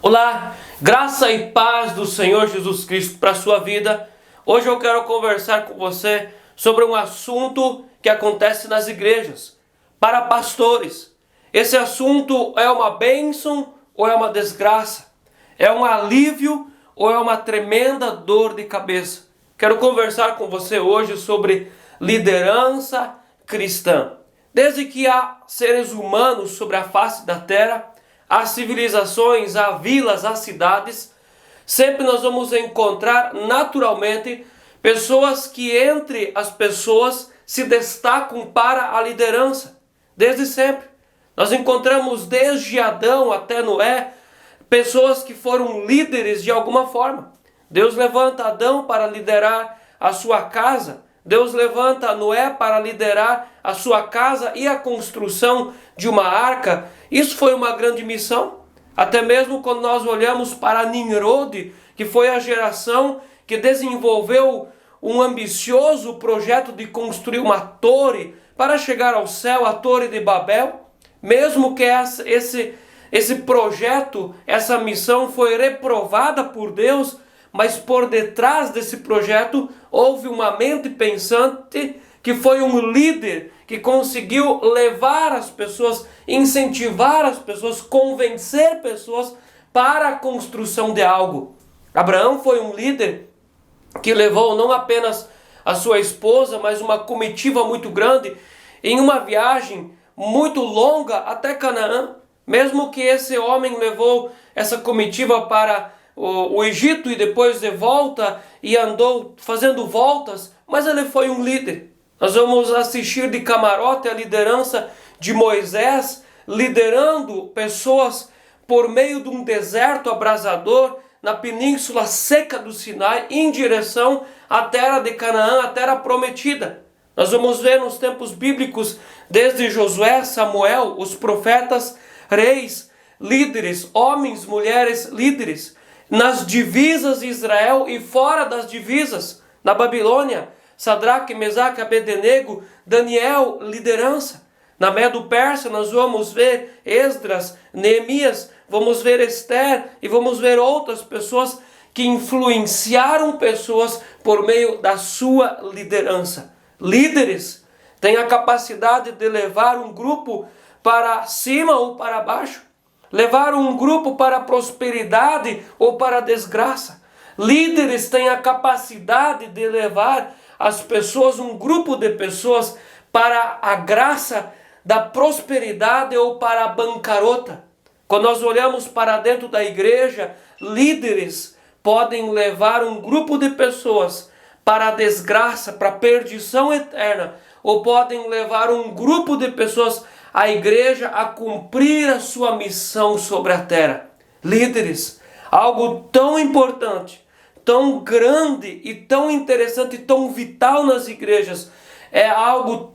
Olá, graça e paz do Senhor Jesus Cristo para a sua vida. Hoje eu quero conversar com você sobre um assunto que acontece nas igrejas, para pastores. Esse assunto é uma bênção ou é uma desgraça? É um alívio ou é uma tremenda dor de cabeça? Quero conversar com você hoje sobre liderança cristã. Desde que há seres humanos sobre a face da terra, há civilizações, há vilas, há cidades, sempre nós vamos encontrar naturalmente pessoas que entre as pessoas se destacam para a liderança. Desde sempre. Nós encontramos desde Adão até Noé pessoas que foram líderes de alguma forma. Deus levanta Adão para liderar a sua casa. Deus levanta Noé para liderar a sua casa e a construção de uma arca. Isso foi uma grande missão. Até mesmo quando nós olhamos para Nimrod, que foi a geração que desenvolveu um ambicioso projeto de construir uma torre para chegar ao céu, a Torre de Babel. Mesmo que esse projeto, essa missão foi reprovada por Deus, mas por detrás desse projeto houve uma mente pensante que foi um líder que conseguiu levar as pessoas, incentivar as pessoas, convencer pessoas para a construção de algo. Abraão foi um líder que levou não apenas a sua esposa, mas uma comitiva muito grande em uma viagem muito longa até Canaã. Mesmo que esse homem levou essa comitiva para o Egito e depois de volta e andou fazendo voltas, mas ele foi um líder. Nós vamos assistir de camarote a liderança de Moisés, liderando pessoas por meio de um deserto abrasador na península seca do Sinai, em direção à terra de Canaã, a terra prometida. Nós vamos ver nos tempos bíblicos, desde Josué, Samuel, os profetas, reis, líderes, homens, mulheres, líderes, nas divisas de Israel e fora das divisas, na Babilônia, Sadraque, Mesaque, Abednego, Daniel, liderança. Na Medo-Pérsia nós vamos ver Esdras, Neemias, vamos ver Esther e vamos ver outras pessoas que influenciaram pessoas por meio da sua liderança. Líderes têm a capacidade de levar um grupo para cima ou para baixo, levar um grupo para a prosperidade ou para a desgraça. Líderes têm a capacidade de levar as pessoas, um grupo de pessoas, para a graça da prosperidade ou para a bancarrota. Quando nós olhamos para dentro da igreja, líderes podem levar um grupo de pessoas para a desgraça, para a perdição eterna, ou podem levar um grupo de pessoas, a igreja, a cumprir a sua missão sobre a terra. Líderes, algo tão importante, tão grande e tão interessante e tão vital nas igrejas, é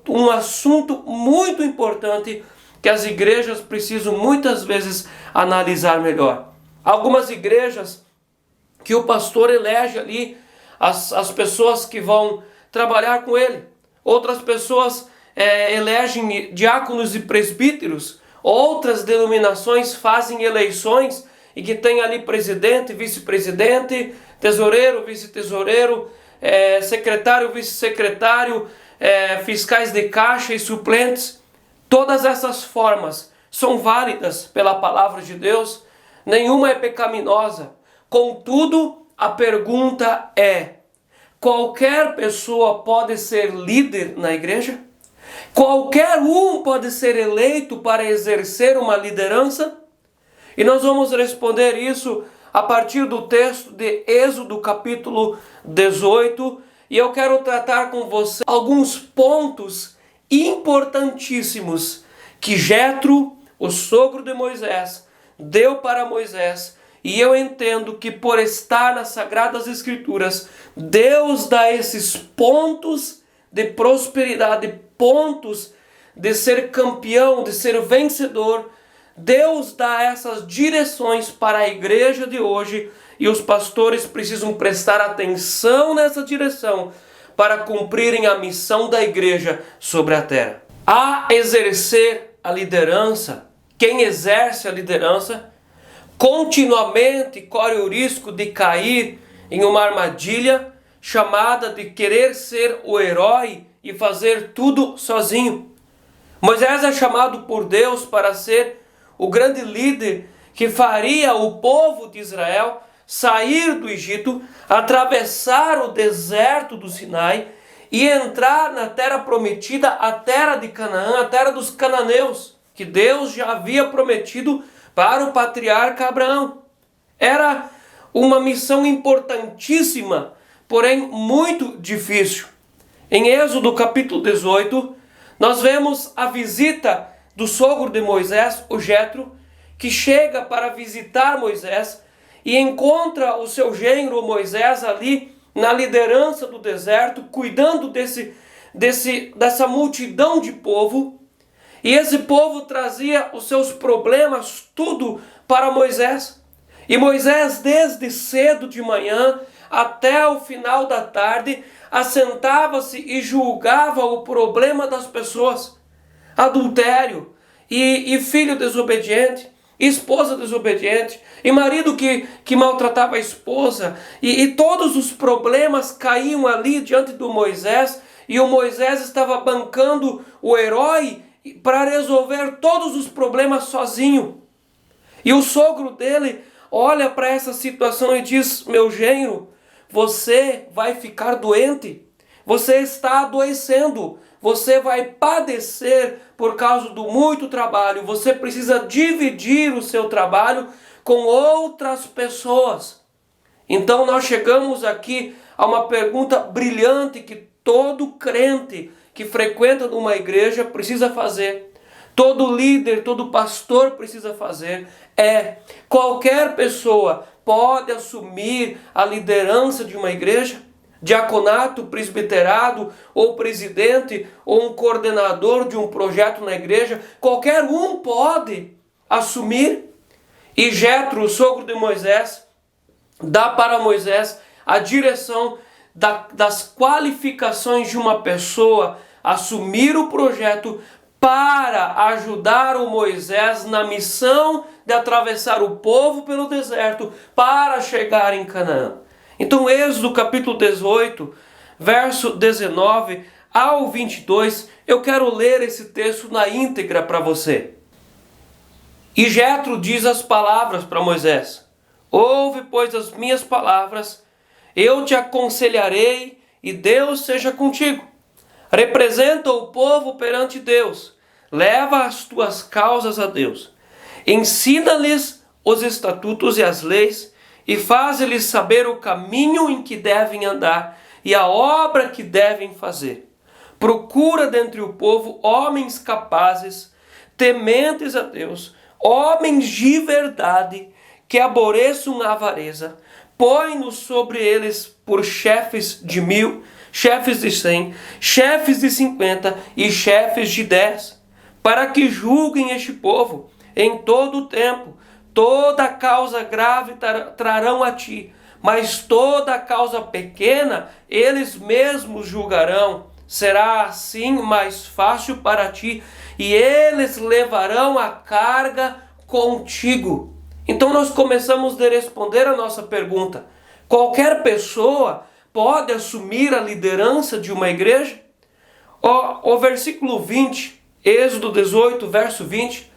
um assunto muito importante que as igrejas precisam muitas vezes analisar melhor. Algumas igrejas que o pastor elege ali as pessoas que vão trabalhar com ele. Outras pessoas elegem diáconos e presbíteros. Outras denominações fazem eleições e que tem ali presidente, vice-presidente, tesoureiro, vice-tesoureiro, secretário, vice-secretário, fiscais de caixa e suplentes. Todas essas formas são válidas pela palavra de Deus. Nenhuma é pecaminosa. Contudo, a pergunta é: qualquer pessoa pode ser líder na igreja? Qualquer um pode ser eleito para exercer uma liderança? E nós vamos responder isso a partir do texto de Êxodo capítulo 18. E eu quero tratar com você alguns pontos importantíssimos que Jetro, o sogro de Moisés, deu para Moisés. E eu entendo que por estar nas Sagradas Escrituras, Deus dá esses pontos de prosperidade, pontos de ser campeão, de ser vencedor. Deus dá essas direções para a igreja de hoje e os pastores precisam prestar atenção nessa direção para cumprirem a missão da igreja sobre a terra. A exercer a liderança, quem exerce a liderança, continuamente corre o risco de cair em uma armadilha chamada de querer ser o herói e fazer tudo sozinho. Moisés é chamado por Deus para ser o grande líder que faria o povo de Israel sair do Egito, atravessar o deserto do Sinai e entrar na terra prometida, a terra de Canaã, a terra dos cananeus, que Deus já havia prometido para o patriarca Abraão. Era uma missão importantíssima, porém muito difícil. Em Êxodo capítulo 18, nós vemos a visita do sogro de Moisés, o Jetro, que chega para visitar Moisés e encontra o seu genro Moisés ali na liderança do deserto, cuidando dessa multidão de povo. E esse povo trazia os seus problemas tudo para Moisés. E Moisés, desde cedo de manhã até o final da tarde, assentava-se e julgava o problema das pessoas. Adultério, e filho desobediente, esposa desobediente, e marido que maltratava a esposa, e todos os problemas caíam ali diante do Moisés, e o Moisés estava bancando o herói para resolver todos os problemas sozinho. E o sogro dele olha para essa situação e diz: meu genro, você vai ficar doente, você está adoecendo, você vai padecer por causa do muito trabalho, você precisa dividir o seu trabalho com outras pessoas. Então nós chegamos aqui a uma pergunta brilhante que todo crente que frequenta uma igreja precisa fazer, todo líder, todo pastor precisa fazer, qualquer pessoa pode assumir a liderança de uma igreja? Diaconato, presbiterado, ou presidente, ou um coordenador de um projeto na igreja, qualquer um pode assumir. E Jetro, o sogro de Moisés, dá para Moisés a direção das qualificações de uma pessoa assumir o projeto para ajudar o Moisés na missão de atravessar o povo pelo deserto para chegar em Canaã. Então, Êxodo capítulo 18, verso 19 ao 22, eu quero ler esse texto na íntegra para você. E Jetro diz as palavras para Moisés: ouve, pois, as minhas palavras, eu te aconselharei e Deus seja contigo. Representa o povo perante Deus, leva as tuas causas a Deus. Ensina-lhes os estatutos e as leis, e faz-lhes saber o caminho em que devem andar e a obra que devem fazer. Procura dentre o povo homens capazes, tementes a Deus, homens de verdade, que aborreçam a avareza. Põe-nos sobre eles por chefes de 1000, chefes de 100, chefes de 50 e chefes de 10, para que julguem este povo em todo o tempo. Toda causa grave trarão a ti, mas toda causa pequena eles mesmos julgarão. Será assim mais fácil para ti, e eles levarão a carga contigo. Então nós começamos a responder a nossa pergunta: qualquer pessoa pode assumir a liderança de uma igreja? O versículo 20, Êxodo 18, verso 20,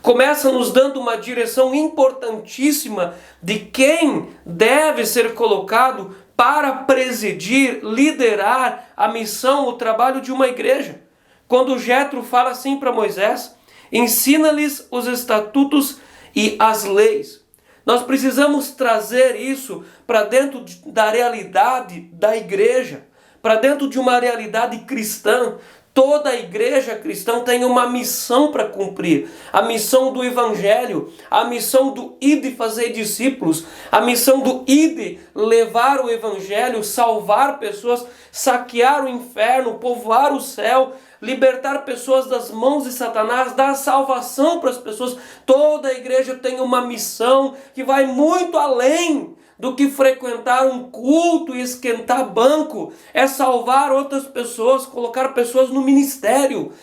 começa nos dando uma direção importantíssima de quem deve ser colocado para presidir, liderar a missão, o trabalho de uma igreja. Quando Jetro fala assim para Moisés: ensina-lhes os estatutos e as leis. Nós precisamos trazer isso para dentro da realidade da igreja, para dentro de uma realidade cristã. Toda a igreja cristã tem uma missão para cumprir. A missão do evangelho, a missão do ide fazer discípulos, a missão do ide levar o evangelho, salvar pessoas, saquear o inferno, povoar o céu, libertar pessoas das mãos de Satanás, dar salvação para as pessoas. Toda a igreja tem uma missão que vai muito além do que frequentar um culto e esquentar banco. É salvar outras pessoas, colocar pessoas no ministério.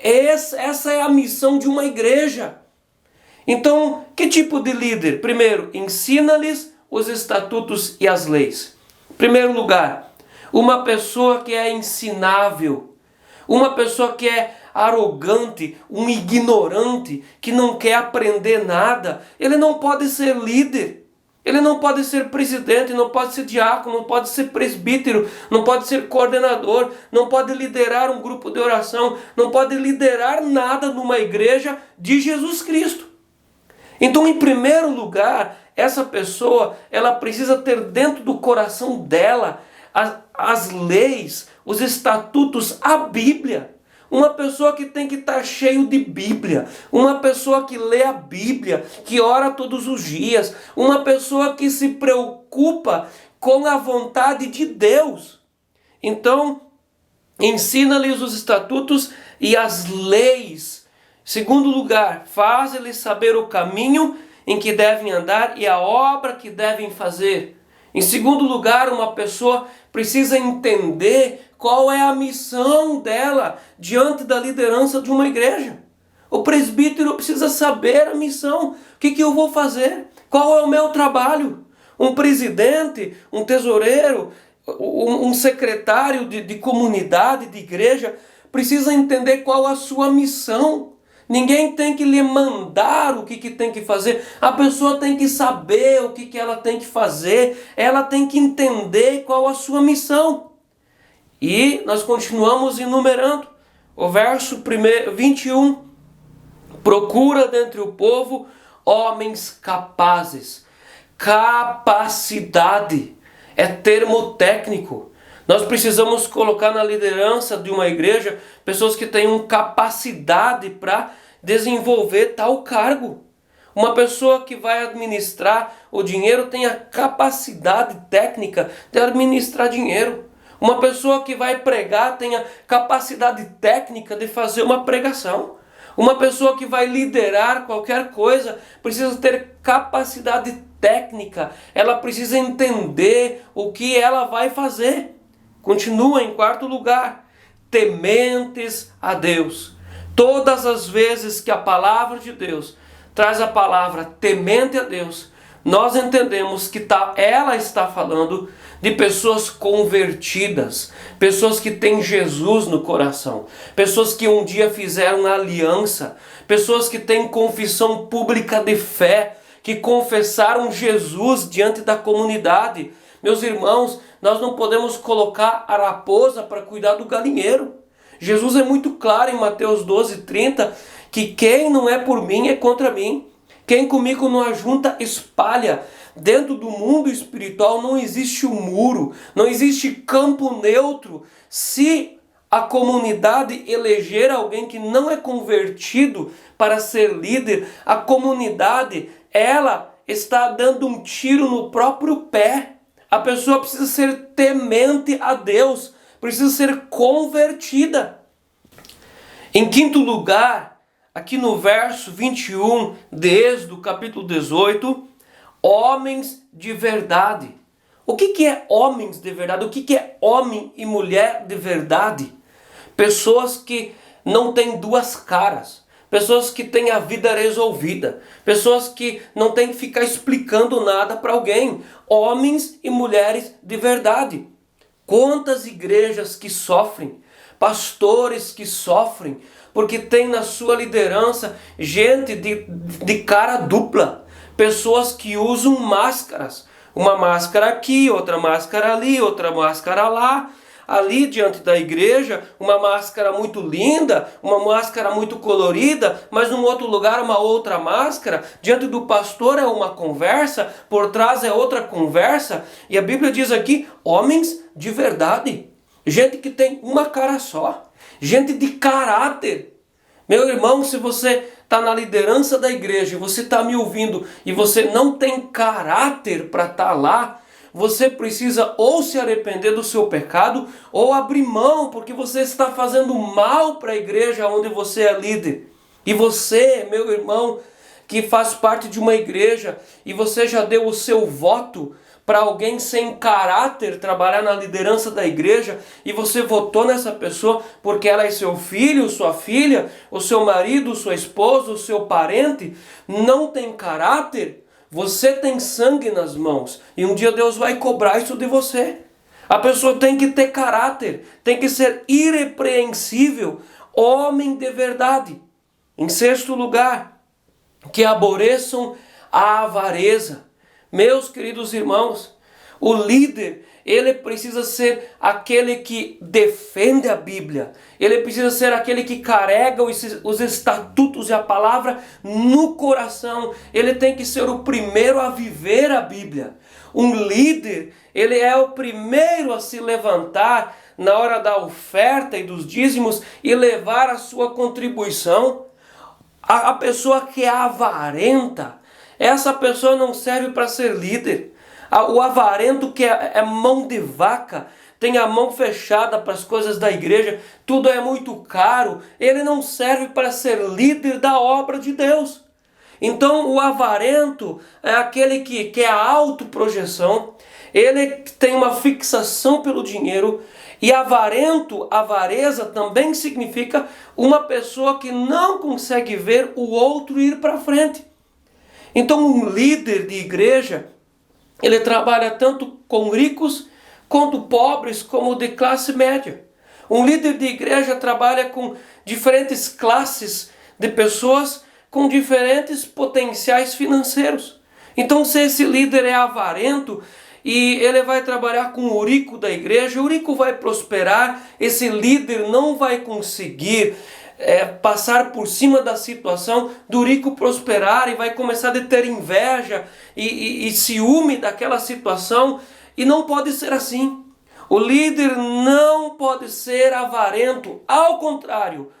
Essa é a missão de uma igreja. Então, que tipo de líder? Primeiro, ensina-lhes os estatutos e as leis. Em primeiro lugar, uma pessoa que é ensinável, uma pessoa que é arrogante, um ignorante, que não quer aprender nada, ele não pode ser líder. Ele não pode ser presidente, não pode ser diácono, não pode ser presbítero, não pode ser coordenador, não pode liderar um grupo de oração, não pode liderar nada numa igreja de Jesus Cristo. Então, em primeiro lugar, essa pessoa, ela precisa ter dentro do coração dela as leis, os estatutos, a Bíblia. Uma pessoa que tem que estar cheio de Bíblia, uma pessoa que lê a Bíblia, que ora todos os dias, uma pessoa que se preocupa com a vontade de Deus. Então, ensina-lhes os estatutos e as leis. Segundo lugar, faz-lhes saber o caminho em que devem andar e a obra que devem fazer. Em segundo lugar, uma pessoa precisa entender qual é a missão dela diante da liderança de uma igreja. O presbítero precisa saber a missão. O que eu vou fazer? Qual é o meu trabalho? Um presidente, um tesoureiro, um secretário de comunidade, de igreja, precisa entender qual a sua missão. Ninguém tem que lhe mandar o que tem que fazer. A pessoa tem que saber o que ela tem que fazer. Ela tem que entender qual a sua missão. E nós continuamos enumerando. O verso 21. Procura dentre o povo homens capazes. Capacidade é termo técnico. Nós precisamos colocar na liderança de uma igreja pessoas que tenham capacidade para desenvolver tal cargo. Uma pessoa que vai administrar o dinheiro tem a capacidade técnica de administrar dinheiro. Uma pessoa que vai pregar tem a capacidade técnica de fazer uma pregação. Uma pessoa que vai liderar qualquer coisa precisa ter capacidade técnica. Ela precisa entender o que ela vai fazer. Continua em quarto lugar, tementes a Deus. Todas as vezes que a palavra de Deus traz a palavra temente a Deus, nós entendemos que ela está falando de pessoas convertidas, pessoas que têm Jesus no coração, pessoas que um dia fizeram aliança, pessoas que têm confissão pública de fé, que confessaram Jesus diante da comunidade. Meus irmãos, nós não podemos colocar a raposa para cuidar do galinheiro. Jesus é muito claro em Mateus 12:30 que quem não é por mim é contra mim. Quem comigo não ajunta, espalha. Dentro do mundo espiritual não existe um muro, não existe campo neutro. Se a comunidade eleger alguém que não é convertido para ser líder, a comunidade, ela está dando um tiro no próprio pé. A pessoa precisa ser temente a Deus, precisa ser convertida. Em quinto lugar, aqui no verso 21 de Êxodo, capítulo 18, homens de verdade. O que é homens de verdade? O que é homem e mulher de verdade? Pessoas que não têm duas caras. Pessoas que têm a vida resolvida. Pessoas que não têm que ficar explicando nada para alguém. Homens e mulheres de verdade. Quantas igrejas que sofrem, pastores que sofrem, porque tem na sua liderança gente de cara dupla. Pessoas que usam máscaras. Uma máscara aqui, outra máscara ali, outra máscara lá. Ali diante da igreja, uma máscara muito linda, uma máscara muito colorida, mas num outro lugar uma outra máscara. Diante do pastor é uma conversa, por trás é outra conversa. E a Bíblia diz aqui, homens de verdade. Gente que tem uma cara só. Gente de caráter. Meu irmão, se você está na liderança da igreja, você está me ouvindo e você não tem caráter para estar lá, você precisa ou se arrepender do seu pecado ou abrir mão, porque você está fazendo mal para a igreja onde você é líder. E você, meu irmão, que faz parte de uma igreja e você já deu o seu voto para alguém sem caráter trabalhar na liderança da igreja e você votou nessa pessoa porque ela é seu filho, sua filha, o seu marido, sua esposa, o seu parente, não tem caráter, você tem sangue nas mãos e um dia Deus vai cobrar isso de você. A pessoa tem que ter caráter, tem que ser irrepreensível, homem de verdade. Em sexto lugar, que aborreçam a avareza. Meus queridos irmãos, o líder, ele precisa ser aquele que defende a Bíblia. Ele precisa ser aquele que carrega os estatutos e a palavra no coração. Ele tem que ser o primeiro a viver a Bíblia. Um líder, ele é o primeiro a se levantar na hora da oferta e dos dízimos e levar a sua contribuição. A pessoa que é avarenta, essa pessoa não serve para ser líder. O avarento que é mão de vaca, tem a mão fechada para as coisas da igreja, tudo é muito caro, ele não serve para ser líder da obra de Deus. Então o avarento é aquele que quer a autoprojeção, ele tem uma fixação pelo dinheiro, e avarento, avareza também significa uma pessoa que não consegue ver o outro ir para frente. Então um líder de igreja, ele trabalha tanto com ricos quanto pobres, como de classe média. Um líder de igreja trabalha com diferentes classes de pessoas com diferentes potenciais financeiros. Então se esse líder é avarento e ele vai trabalhar com o rico da igreja, o rico vai prosperar, esse líder não vai conseguir passar por cima da situação do rico prosperar e vai começar a ter inveja e ciúme daquela situação, e não pode ser assim. O líder não pode ser avarento, ao contrário,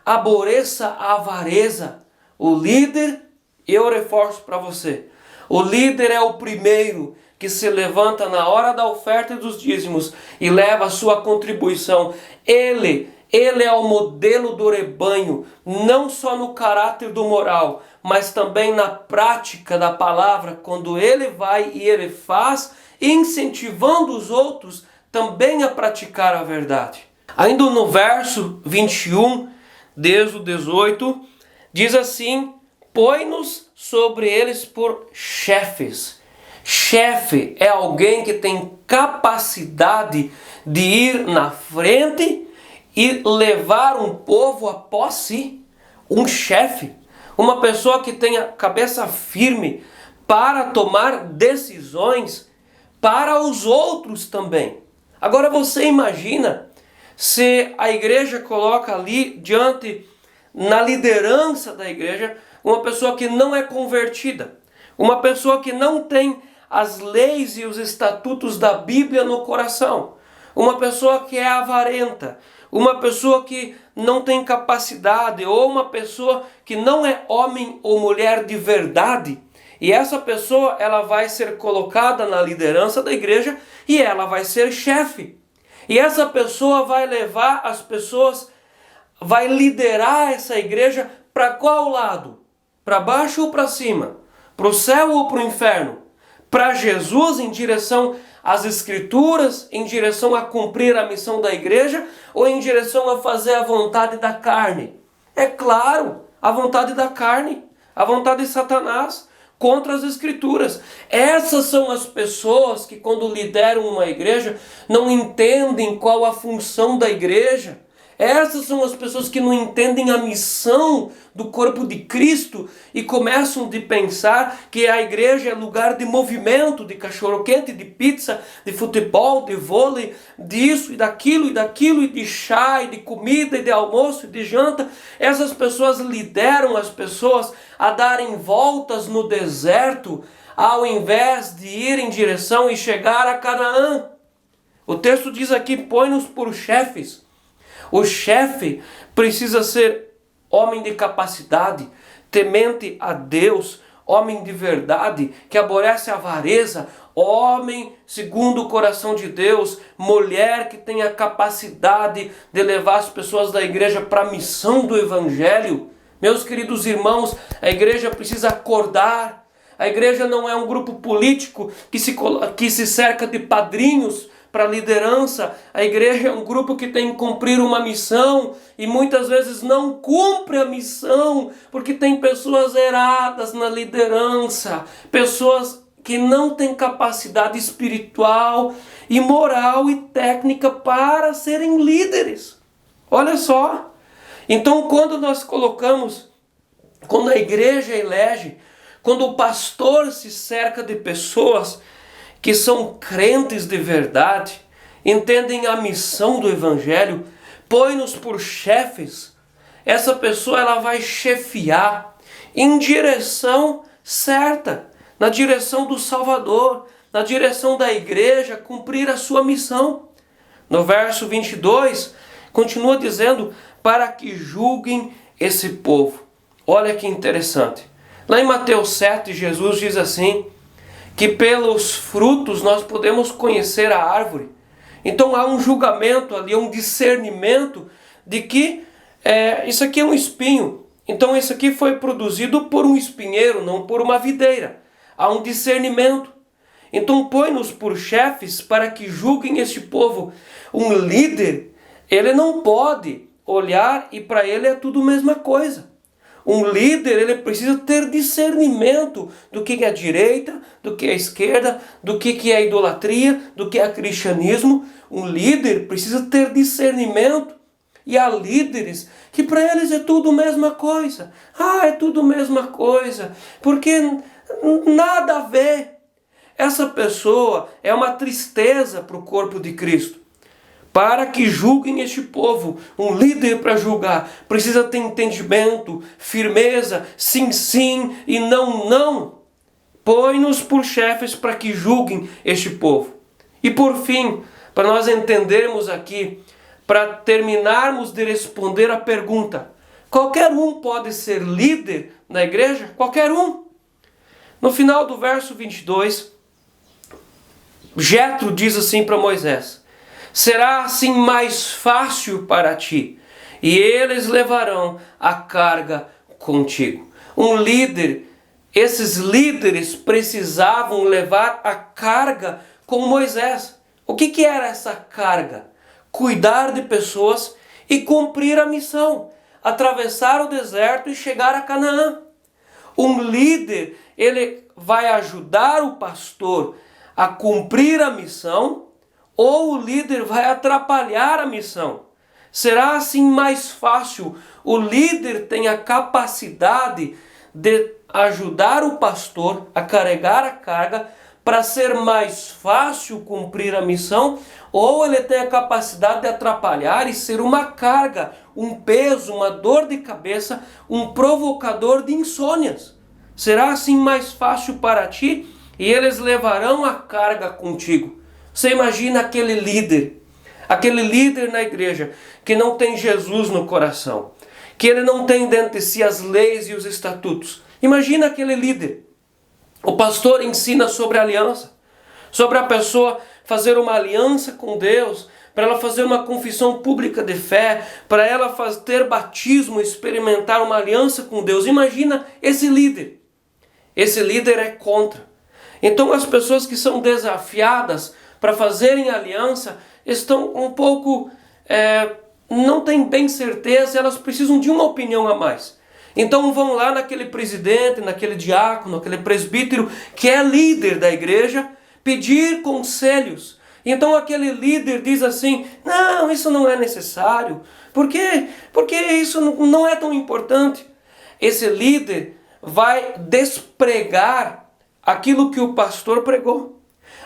aborreça a avareza. O líder, eu reforço para você, o líder é o primeiro que se levanta na hora da oferta e dos dízimos e leva a sua contribuição. Ele é o modelo do rebanho, não só no caráter do moral, mas também na prática da palavra, quando ele vai e ele faz, incentivando os outros também a praticar a verdade. Ainda no verso 21, desde o 18, diz assim: põe-nos sobre eles por chefes. Chefe é alguém que tem capacidade de ir na frente e levar um povo após si. Um chefe, uma pessoa que tenha cabeça firme para tomar decisões para os outros também. Agora você imagina se a igreja coloca ali diante, na liderança da igreja, uma pessoa que não é convertida, uma pessoa que não tem as leis e os estatutos da Bíblia no coração, uma pessoa que é avarenta, uma pessoa que não tem capacidade, ou uma pessoa que não é homem ou mulher de verdade. E essa pessoa, ela vai ser colocada na liderança da igreja e ela vai ser chefe. E essa pessoa vai levar as pessoas, vai liderar essa igreja para qual lado? Para baixo ou para cima? Para o céu ou para o inferno? Para Jesus, em direção às Escrituras, em direção a cumprir a missão da igreja, ou em direção a fazer a vontade da carne? É claro, a vontade da carne, a vontade de Satanás, contra as Escrituras. Essas são as pessoas que, quando lideram uma igreja, não entendem qual a função da igreja. Essas são as pessoas que não entendem a missão do corpo de Cristo e começam a pensar que a igreja é lugar de movimento, de cachorro-quente, de pizza, de futebol, de vôlei, disso e daquilo, e de chá, e de comida, e de almoço, e de janta. Essas pessoas lideram as pessoas a darem voltas no deserto, ao invés de ir em direção e chegar a Canaã. O texto diz aqui: põe-nos por chefes. O chefe precisa ser homem de capacidade, temente a Deus, homem de verdade, que aborrece a avareza, homem segundo o coração de Deus, mulher que tenha capacidade de levar as pessoas da igreja para a missão do evangelho. Meus queridos irmãos, a igreja precisa acordar. A igreja não é um grupo político que se cerca de padrinhos para liderança. A igreja é um grupo que tem que cumprir uma missão e muitas vezes não cumpre a missão porque tem pessoas erradas na liderança, pessoas que não têm capacidade espiritual e moral e técnica para serem líderes. Olha só. Então, quando a igreja elege, quando o pastor se cerca de pessoas que são crentes de verdade, entendem a missão do evangelho, põe-nos por chefes, essa pessoa ela vai chefiar em direção certa, na direção do Salvador, na direção da igreja, cumprir a sua missão. No verso 22, continua dizendo, para que julguem esse povo. Olha que interessante. Lá em Mateus 7, Jesus diz assim, que pelos frutos nós podemos conhecer a árvore. Então há um julgamento ali, um discernimento de que isso aqui é um espinho. Então isso aqui foi produzido por um espinheiro, não por uma videira. Há um discernimento. Então põe-nos por chefes para que julguem este povo. Um líder, ele não pode olhar e para ele é tudo a mesma coisa. Um líder, ele precisa ter discernimento do que é a direita, do que é a esquerda, do que é a idolatria, do que é cristianismo. Um líder precisa ter discernimento. E há líderes que para eles é tudo a mesma coisa. É tudo a mesma coisa, porque nada a ver. Essa pessoa é uma tristeza para o corpo de Cristo. Para que julguem este povo, um líder para julgar precisa ter entendimento, firmeza, sim, sim e não, não. Põe-nos por chefes para que julguem este povo. E por fim, para nós entendermos aqui, para terminarmos de responder a pergunta, qualquer um pode ser líder na igreja? Qualquer um. No final do verso 22, Jetro diz assim para Moisés, será assim mais fácil para ti, e eles levarão a carga contigo. Um líder, esses líderes precisavam levar a carga com Moisés. O que era essa carga? Cuidar de pessoas e cumprir a missão, atravessar o deserto e chegar a Canaã. Um líder, ele vai ajudar o pastor a cumprir a missão, ou o líder vai atrapalhar a missão. Será assim mais fácil? O líder tem a capacidade de ajudar o pastor a carregar a carga para ser mais fácil cumprir a missão, ou ele tem a capacidade de atrapalhar e ser uma carga, um peso, uma dor de cabeça, um provocador de insônias. Será assim mais fácil para ti e eles levarão a carga contigo. Você imagina aquele líder na igreja que não tem Jesus no coração, que ele não tem dentro de si as leis e os estatutos. Imagina aquele líder. O pastor ensina sobre a aliança, sobre a pessoa fazer uma aliança com Deus, para ela fazer uma confissão pública de fé, para ela ter batismo, experimentar uma aliança com Deus. Imagina esse líder. Esse líder é contra. Então as pessoas que são desafiadas para fazerem aliança estão um pouco, não têm bem certeza, elas precisam de uma opinião a mais. Então vão lá naquele presidente, naquele diácono, naquele presbítero que é líder da igreja, pedir conselhos. Então aquele líder diz assim, não, isso não é necessário, porque isso não é tão importante. Esse líder vai despregar aquilo que o pastor pregou.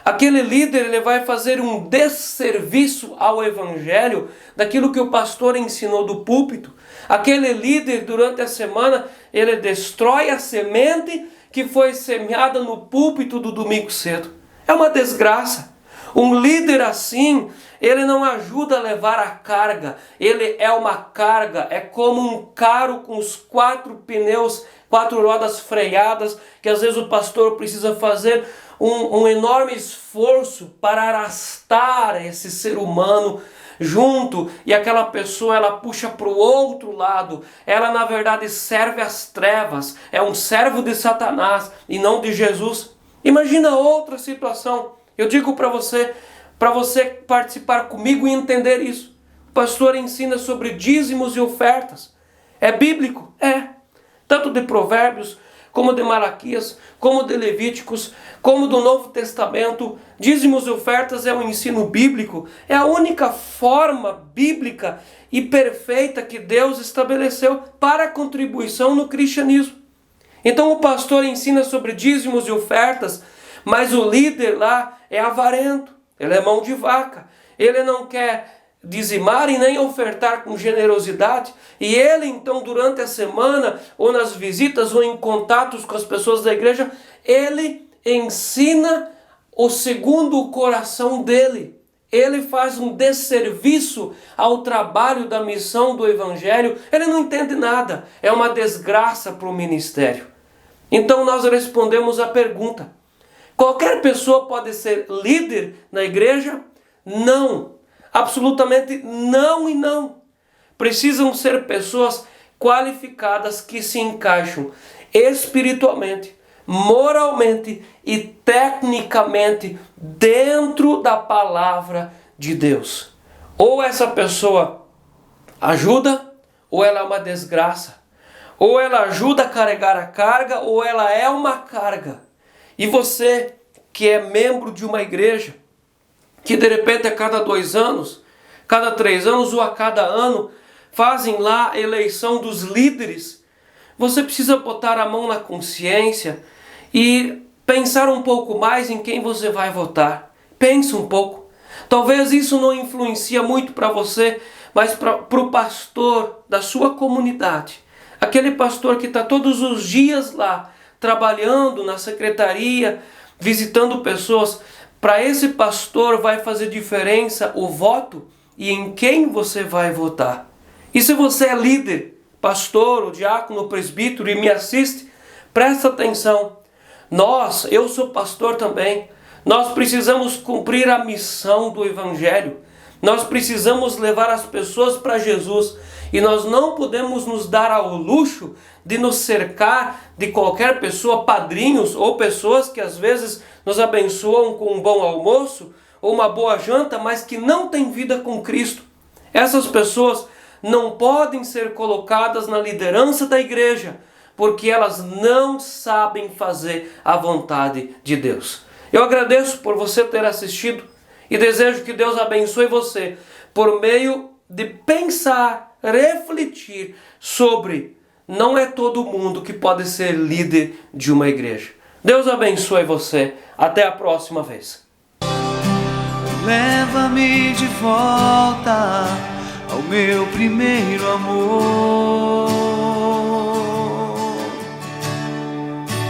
Aquele líder ele vai fazer um desserviço ao evangelho daquilo que o pastor ensinou do púlpito. Aquele líder durante a semana ele destrói a semente que foi semeada no púlpito do domingo cedo. É uma desgraça. Um líder assim, ele não ajuda a levar a carga, ele é uma carga, é como um carro com os 4 pneus, 4 rodas freadas, que às vezes o pastor precisa fazer um enorme esforço para arrastar esse ser humano junto e aquela pessoa ela puxa para o outro lado. Ela na verdade serve às trevas, é um servo de Satanás e não de Jesus. Imagina outra situação. Eu digo para você participar comigo e entender isso. O pastor ensina sobre dízimos e ofertas. É bíblico? É. Tanto de Provérbios, como de Malaquias, como de Levíticos, como do Novo Testamento. Dízimos e ofertas é um ensino bíblico. É a única forma bíblica e perfeita que Deus estabeleceu para a contribuição no cristianismo. Então o pastor ensina sobre dízimos e ofertas, mas o líder lá é avarento. Ele é mão de vaca. Ele não quer dizimar e nem ofertar com generosidade. E ele então durante a semana, ou nas visitas, ou em contatos com as pessoas da igreja, ele ensina o segundo o coração dele. Ele faz um desserviço ao trabalho da missão do evangelho. Ele não entende nada. É uma desgraça para o ministério. Então nós respondemos a pergunta: qualquer pessoa pode ser líder na igreja? Não. Absolutamente não e não. Precisam ser pessoas qualificadas que se encaixam espiritualmente, moralmente e tecnicamente dentro da palavra de Deus. Ou essa pessoa ajuda, ou ela é uma desgraça. Ou ela ajuda a carregar a carga, ou ela é uma carga. E você que é membro de uma igreja, que de repente a cada 2 anos, cada 3 anos ou a cada ano, fazem lá a eleição dos líderes, você precisa botar a mão na consciência e pensar um pouco mais em quem você vai votar. Pense um pouco. Talvez isso não influencia muito para você, mas para o pastor da sua comunidade. Aquele pastor que está todos os dias lá, trabalhando na secretaria, visitando pessoas. Para esse pastor vai fazer diferença o voto e em quem você vai votar. E se você é líder, pastor, ou diácono, ou presbítero e me assiste, presta atenção. Eu sou pastor também, nós precisamos cumprir a missão do evangelho. Nós precisamos levar as pessoas para Jesus. E nós não podemos nos dar ao luxo de nos cercar de qualquer pessoa, padrinhos ou pessoas que às vezes nos abençoam com um bom almoço ou uma boa janta, mas que não têm vida com Cristo. Essas pessoas não podem ser colocadas na liderança da igreja, porque elas não sabem fazer a vontade de Deus. Eu agradeço por você ter assistido e desejo que Deus abençoe você por meio de pensar, refletir sobre não é todo mundo que pode ser líder de uma igreja. Deus abençoe você. Até a próxima vez. Leva-me de volta ao meu primeiro amor.